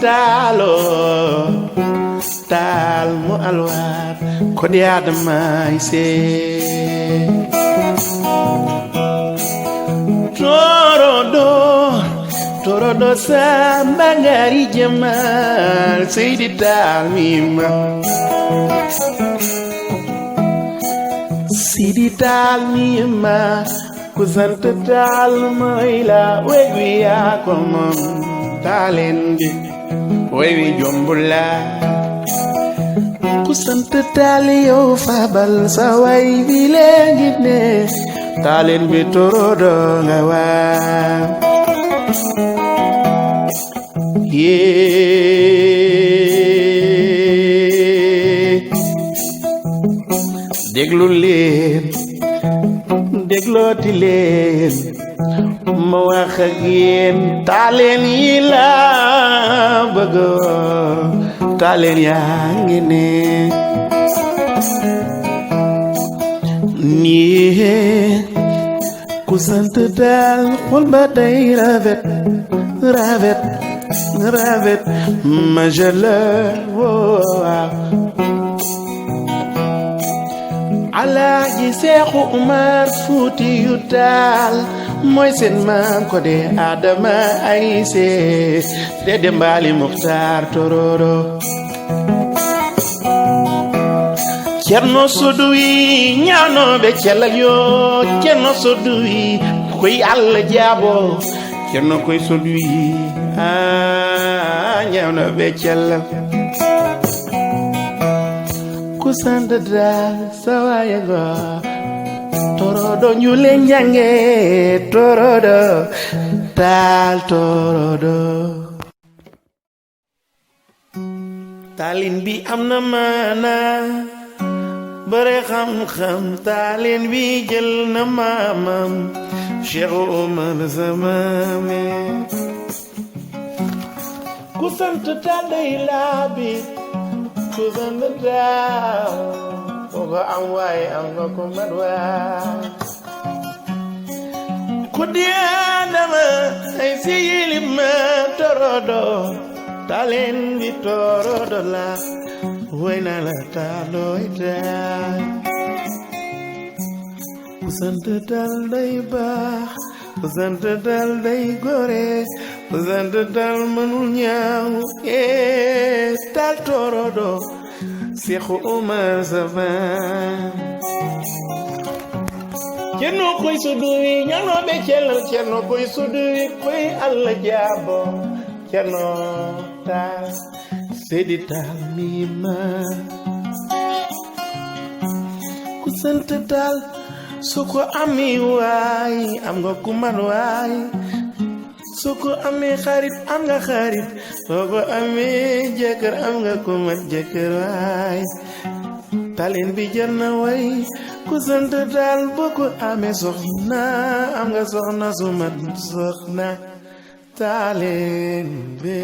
taaloo taal mu alwaar ko di Adamay see torodo samba ngari jamal Seydi Taal mima Seydi Taal mima ku sant Taal mooy la wey wi yaa ko moom taaleen gi wey wi jombula ku sant Taal yow fabal sa way bi léegi ne taaleen bi torodo nga waa déglu leen déglooti leen ma wax ak yéen taaleen yi la bëgg taaleen yaa ngi ne nii ku sant Taal xol ba day rafet majala waaw Alaaji Seexu Umar Fuutiyu Taal mooy seen maam ko de Adama ay see de Dembaali Muxtaar Tororo Cerno Soduwi ñaano be celal yoo Cerno Soduwi koy Alla jaabo Cerno koy Soduwi ñaano be celal ku sant Taal sawaye go torodo ñu leen jange torodo Taal torodo taalin bi am na maana bare xam-xam taalin bi jël na maamam Cheikh Omar Zamame ku sant Taal day laabi ku sant Taal ko am waaye am nga ko mat waay ku di Adama ay si yilim ma torodo taaleen bi torodo la way na la taalooy Taal ku sant Taal day baax ku sant Taal day gore ku sant Taal mënul ñaaw Taal torodo Seexu Umar Safaan Cerno koy Soduwi ñaano be celal Cerno koy Soduwi koy Alla jaabo Cerno Taal Seydi Taal mima ku sant Taal su ko ami waay am nga ku man waay su ko amee xarit am nga xarit soo ko amee jëkkër am nga ku mat jëkkër waay taaleen bi jar na way ku sant Taal boo ko amee soxna am nga soxna su mat soxna taaleen bi